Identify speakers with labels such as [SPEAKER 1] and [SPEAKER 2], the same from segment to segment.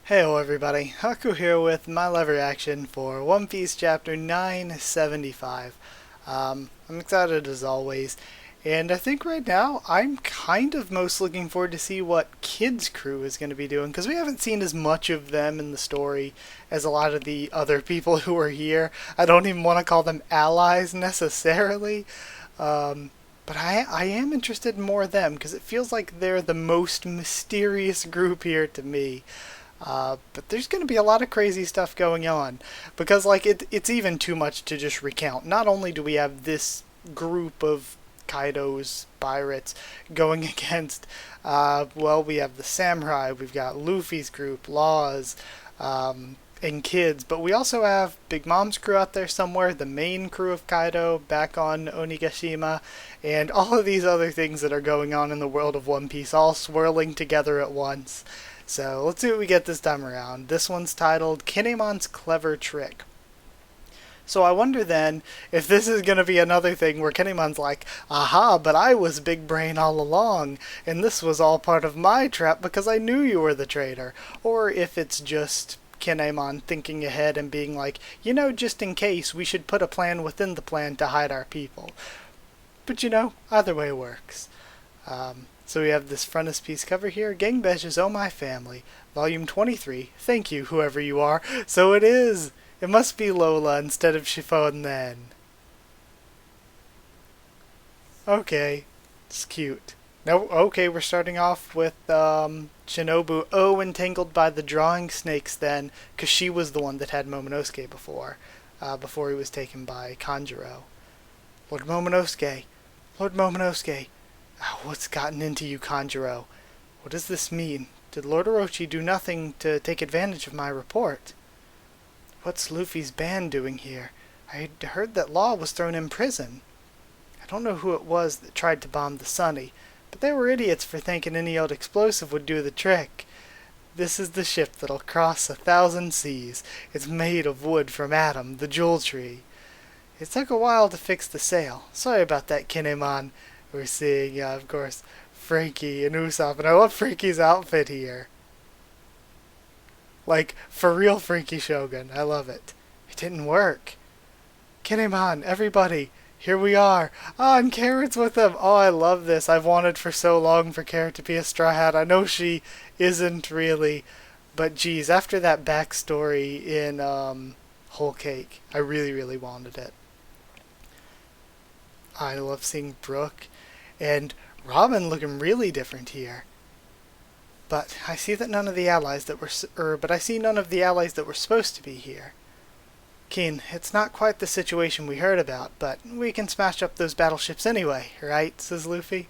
[SPEAKER 1] Heyo everybody, Haku here with my live reaction for One Piece chapter 975. I'm excited as always, and I think right now I'm kind of most looking forward to see what Kid's crew is going to be doing, because we haven't seen as much of them in the story as a lot of the other people who are here. I don't even want to call them allies necessarily, but I am interested in more of them, because it feels like they're the most mysterious group here to me. But there's going to be a lot of crazy stuff going on because it's even too much to just recount. Not only do we have this group of Kaido's pirates going against, we have the samurai, we've got Luffy's group, Laws, and Kids, but we also have Big Mom's crew out there somewhere, the main crew of Kaido back on Onigashima, and all of these other things that are going on in the world of One Piece all swirling together at once. So let's see what we get this time around. This one's titled Kinemon's Clever Trick. So I wonder then if this is going to be another thing where Kinemon's like, aha, but I was big brain all along, and this was all part of my trap because I knew you were the traitor. Or if it's just Kinemon thinking ahead and being like, just in case, we should put a plan within the plan to hide our people. But either way works. So we have this frontispiece cover here, Gangbege's Oh My Family, Volume 23, thank you, whoever you are. So it is! It must be Lola instead of Chiffon then. Okay, it's cute. No, okay, we're starting off with Shinobu entangled by the drawing snakes then, because she was the one that had Momonosuke before he was taken by Kanjuro. Lord Momonosuke! Lord Momonosuke! What's gotten into you, Kanjuro? What does this mean? Did Lord Orochi do nothing to take advantage of my report? What's Luffy's band doing here? I heard that Law was thrown in prison. I don't know who it was that tried to bomb the Sunny, but they were idiots for thinking any old explosive would do the trick. This is the ship that'll cross 1,000 seas. It's made of wood from Adam, the jewel tree. It took a while to fix the sail. Sorry about that, Kinemon. We're seeing, of course, Frankie and Usopp, and I love Frankie's outfit here. Like, for real Frankie Shogun, I love it. It didn't work. Kinemon, everybody, here we are. And Carrot's with them. Oh, I love this. I've wanted for so long for Carrot to be a Straw Hat. I know she isn't really, but geez, after that backstory in Whole Cake, I really, really wanted it. I love seeing Brooke and Robin looking really different here. But I see that none of the allies that were supposed to be here. Keen, it's not quite the situation we heard about, but we can smash up those battleships anyway, right? Says Luffy.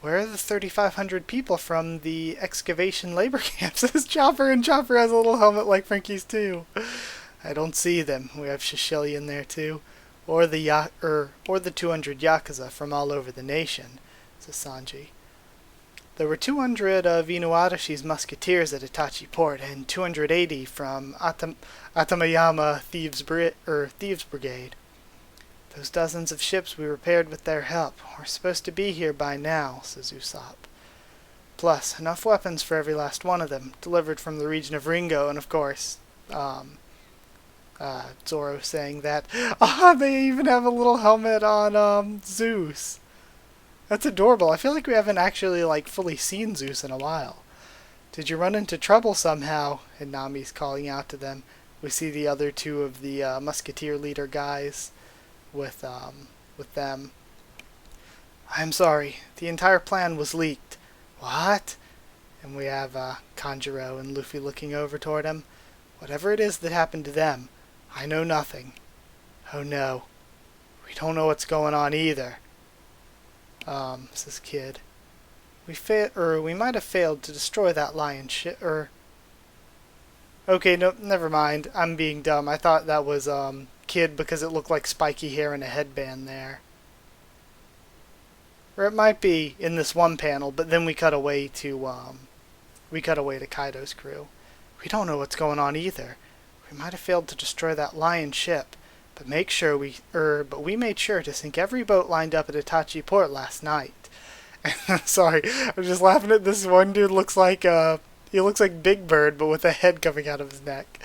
[SPEAKER 1] Where are the 3,500 people from the excavation labor camp? Says Chopper, and Chopper has a little helmet like Frankie's too. I don't see them. We have Shishili in there too. Or the 200 Yakuza from all over the nation, says Sanji. There were 200 of Inuarashi's musketeers at Itachi Port, and 280 from Atamayama Thieves Brigade. Those dozens of ships we repaired with their help were supposed to be here by now, says Usopp. Plus, enough weapons for every last one of them, delivered from the region of Ringo, and of course, Zoro saying that, they even have a little helmet on, Zeus. That's adorable. I feel like we haven't actually, fully seen Zeus in a while. Did you run into trouble somehow? And Nami's calling out to them. We see the other two of the, musketeer leader guys with them. I'm sorry. The entire plan was leaked. What? And we have, Kanjuro and Luffy looking over toward him. Whatever it is that happened to them, I know nothing. Oh no. We don't know what's going on either. Says Kid. We might have failed to destroy that lion ship, Okay, no, never mind. I'm being dumb. I thought that was, Kid because it looked like spiky hair and a headband there. Or it might be in this one panel, but then we cut away to Kaido's crew. We don't know what's going on either. We might have failed to destroy that lion ship, but we made sure to sink every boat lined up at Itachi Port last night. Sorry, I'm just laughing at this one dude. Looks like He looks like Big Bird, but with a head coming out of his neck.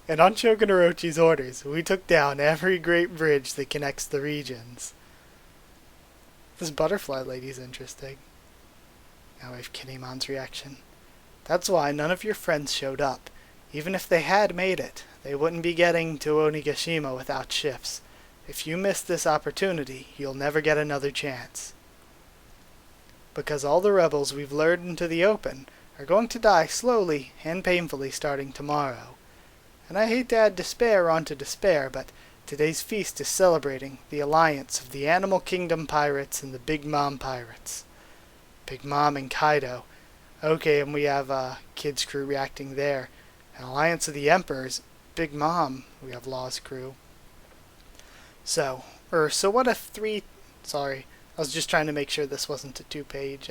[SPEAKER 1] And on Shogun Orochi's orders, we took down every great bridge that connects the regions. This butterfly lady's interesting. Now we have Kinemon's reaction. That's why none of your friends showed up. Even if they had made it, they wouldn't be getting to Onigashima without shifts. If you miss this opportunity, you'll never get another chance. Because all the rebels we've lured into the open are going to die slowly and painfully starting tomorrow. And I hate to add despair onto despair, but today's feast is celebrating the alliance of the Animal Kingdom pirates and the Big Mom pirates. Big Mom and Kaido. Okay, and we have Kid's crew reacting there. An alliance of the Emperors. Big Mom. We have Law's crew. So what if Sorry, I was just trying to make sure this wasn't a 2-page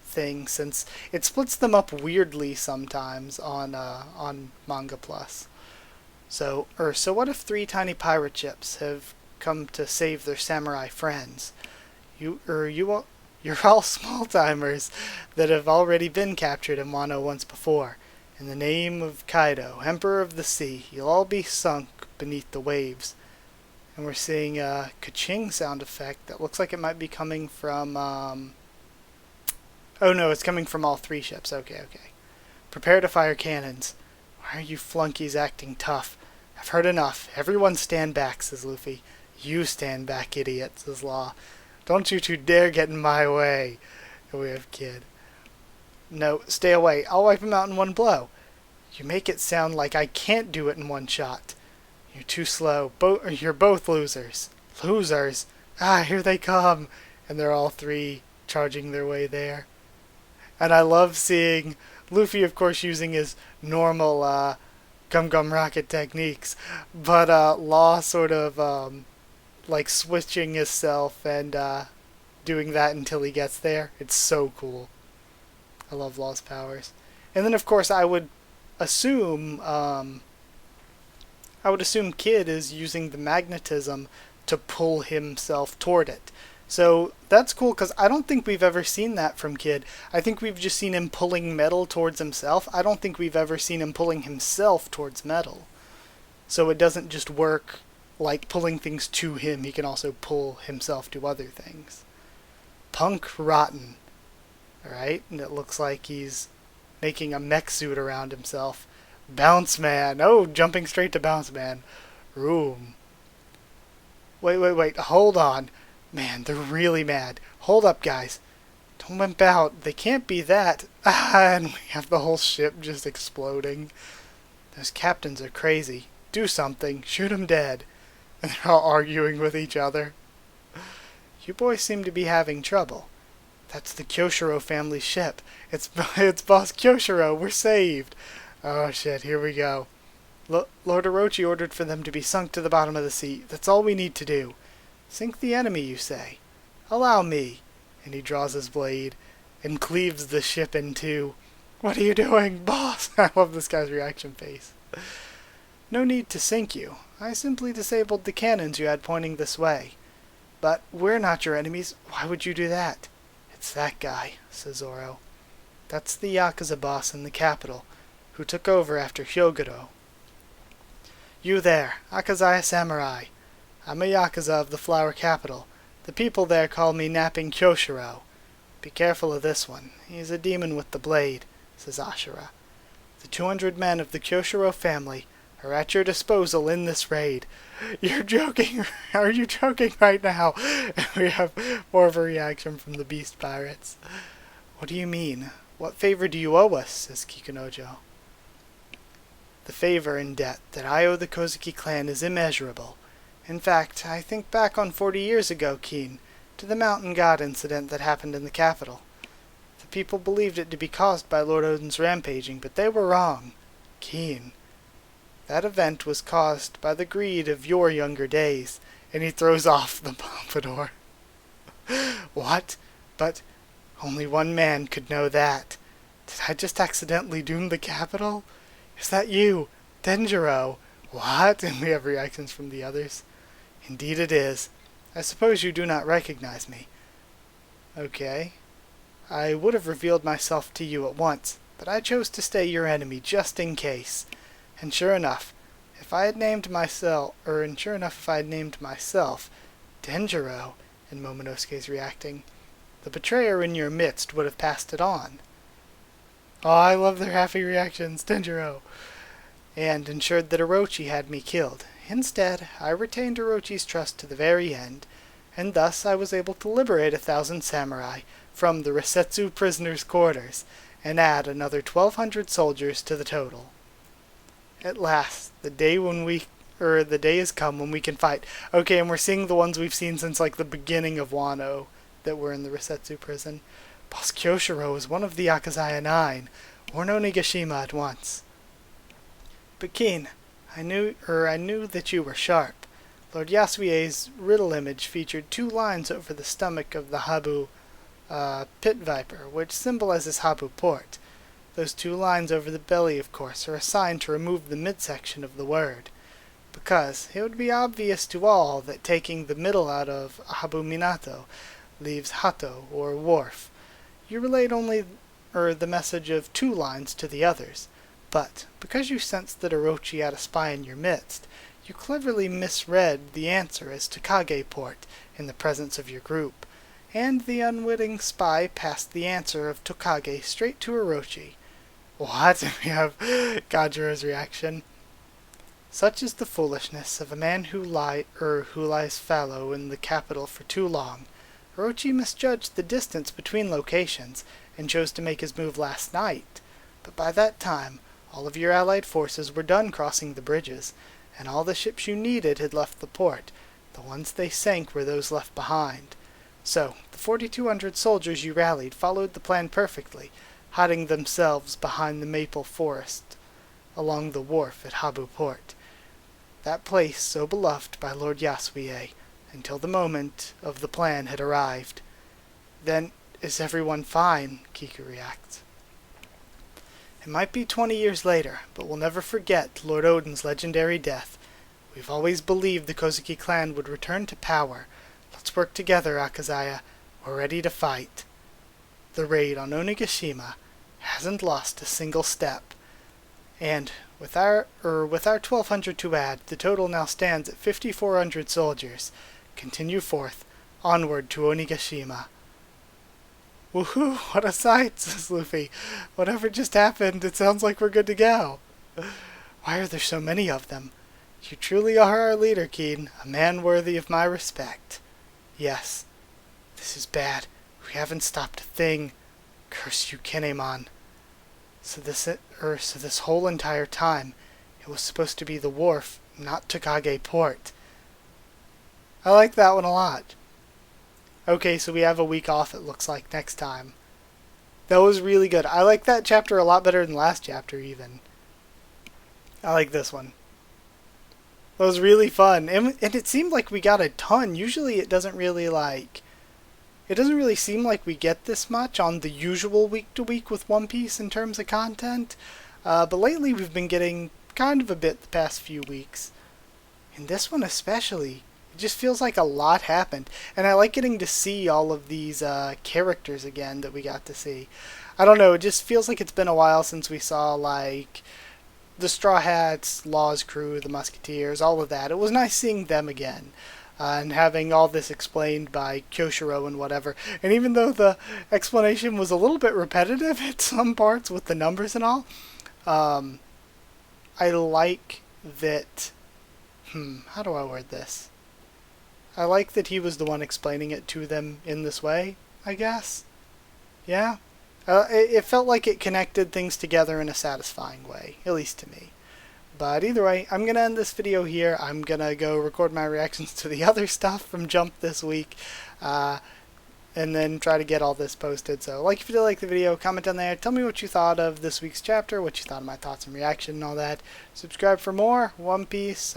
[SPEAKER 1] thing, since it splits them up weirdly sometimes on Manga Plus. So what if 3 tiny pirate ships have come to save their samurai friends? You're all small-timers that have already been captured in Wano once before. In the name of Kaido, Emperor of the Sea, you'll all be sunk beneath the waves. And we're seeing a ka-ching sound effect that looks like it might be coming from, Oh no, it's coming from all 3 ships. Okay. Prepare to fire cannons. Why are you flunkies acting tough? I've heard enough. Everyone stand back, says Luffy. You stand back, idiot, says Law. Don't you 2 dare get in my way. And we have Kid. No, stay away. I'll wipe him out in one blow. You make it sound like I can't do it in one shot. You're too slow. You're both losers. Losers? Ah, here they come. And they're all 3 charging their way there. And I love seeing Luffy, of course, using his normal Gum Rocket techniques. But Law sort of like switching himself and doing that until he gets there. It's so cool. I love Law's powers. And then, of course, I would assume Kid is using the magnetism to pull himself toward it. So that's cool, because I don't think we've ever seen that from Kid. I think we've just seen him pulling metal towards himself. I don't think we've ever seen him pulling himself towards metal. So it doesn't just work like pulling things to him. He can also pull himself to other things. Punk Rotten. Alright, and it looks like he's making a mech suit around himself. Bounce Man. Oh, jumping straight to Bounce Man. Room. Wait. Hold on. Man, they're really mad. Hold up, guys. Don't limp out. They can't be that. And we have the whole ship just exploding. Those captains are crazy. Do something. Shoot 'em dead. And they're all arguing with each other. You boys seem to be having trouble. That's the Kyoshiro family ship. It's Boss Kyoshiro. We're saved. Oh shit, here we go. Lord Orochi ordered for them to be sunk to the bottom of the sea. That's all we need to do. Sink the enemy, you say? Allow me. And he draws his blade and cleaves the ship in 2. What are you doing, boss? I love this guy's reaction face. No need to sink you. I simply disabled the cannons you had pointing this way. But we're not your enemies. Why would you do that? It's that guy, says Zoro. That's the Yakuza boss in the capital, who took over after Hyogoro. You there, Akazaya Samurai. I'm a Yakuza of the Flower Capital. The people there call me Napping Kyoshiro. Be careful of this one. He's a demon with the blade, says Ashura. The 200 men of the Kyoshiro family are at your disposal in this raid. You're joking. Are you joking right now? We have more of a reaction from the Beast Pirates. What do you mean? What favor do you owe us? Says Kikunojo. The favor and debt that I owe the Kozuki clan is immeasurable. In fact, I think back on 40 years ago, Keen, to the Mountain God incident that happened in the capital. The people believed it to be caused by Lord Odin's rampaging, but they were wrong. Keen. That event was caused by the greed of your younger days, and he throws off the pompadour. What? But only one man could know that. Did I just accidentally doom the capital? Is that you, Denjiro? What? And we have reactions from the others. Indeed it is. I suppose you do not recognize me. Okay. I would have revealed myself to you at once, but I chose to stay your enemy just in case. And sure enough, if I had named myself, Denjiro, and Momonosuke's reacting, the betrayer in your midst would have passed it on. Oh, I love their happy reactions, Denjiro. And ensured that Orochi had me killed. Instead, I retained Orochi's trust to the very end, and thus I was able to liberate 1,000 samurai from the Resetsu prisoners' quarters, and add another 1,200 soldiers to the total. At last, the day has come when we can fight. Okay, and we're seeing the ones we've seen since like the beginning of Wano that were in the Resetsu prison. Boss Kyoshiro is one of the Akazaya 9. Warn Onigashima at once. But Keen, I knew that you were sharp. Lord Yasuie's riddle image featured 2 lines over the stomach of the Habu pit viper, which symbolizes Habu port. Those 2 lines over the belly, of course, are a sign to remove the midsection of the word, because it would be obvious to all that taking the middle out of Habu Minato leaves Hato, or wharf. You relayed only the message of 2 lines to the others, but because you sensed that Orochi had a spy in your midst, you cleverly misread the answer as Takage port in the presence of your group, and the unwitting spy passed the answer of Tokage straight to Orochi. What? We have Gajiro's reaction. Such is the foolishness of a man who lies fallow in the capital for too long. Orochi misjudged the distance between locations, and chose to make his move last night, but by that time all of your allied forces were done crossing the bridges, and all the ships you needed had left the port. The ones they sank were those left behind. So, the 4,200 soldiers you rallied followed the plan perfectly, hiding themselves behind the maple forest along the wharf at Habu Port, that place so beloved by Lord Yasuie, until the moment of the plan had arrived. Then, is everyone fine? Kiku reacts. It might be 20 years later, but we'll never forget Lord Odin's legendary death. We've always believed the Kozuki clan would return to power. Let's work together, Akazaya. We're ready to fight. The raid on Onigashima hasn't lost a single step. And with our 1,200 to add, the total now stands at 5,400 soldiers. Continue forth, onward to Onigashima. Woohoo, what a sight, says Luffy. Whatever just happened, it sounds like we're good to go. Why are there so many of them? You truly are our leader, Keen, a man worthy of my respect. Yes, this is bad. We haven't stopped a thing. Curse you, Kinemon. So this whole entire time, it was supposed to be the wharf, not Takage Port. I like that one a lot. Okay, so we have a week off, it looks like, next time. That was really good. I like that chapter a lot better than last chapter, even. I like this one. That was really fun. And it seemed like we got a ton. Usually it doesn't really seem like we get this much on the usual week-to-week with One Piece in terms of content. But lately we've been getting kind of a bit the past few weeks. And this one especially. It just feels like a lot happened. And I like getting to see all of these characters again that we got to see. I don't know, it just feels like it's been a while since we saw, like, the Straw Hats, Law's crew, the Musketeers, all of that. It was nice seeing them again. And having all this explained by Kyoshiro and whatever. And even though the explanation was a little bit repetitive at some parts with the numbers and all, I like that... how do I word this? I like that he was the one explaining it to them in this way, I guess. Yeah? It felt like it connected things together in a satisfying way, at least to me. But either way, I'm going to end this video here. I'm going to go record my reactions to the other stuff from Jump this week. And then try to get all this posted. So if you did like the video, comment down there. Tell me what you thought of this week's chapter, what you thought of my thoughts and reaction and all that. Subscribe for more One Piece,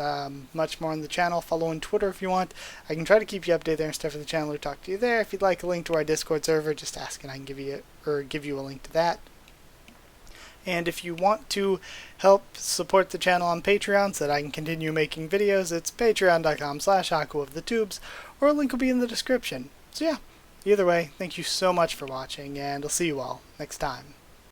[SPEAKER 1] much more on the channel. Follow on Twitter if you want. I can try to keep you updated there and stuff for the channel or talk to you there. If you'd like a link to our Discord server, just ask and I can give you a link to that. And if you want to help support the channel on Patreon so that I can continue making videos, it's patreon.com/HakuOfTheTubes, or a link will be in the description. So yeah. Either way, thank you so much for watching, and I'll see you all next time.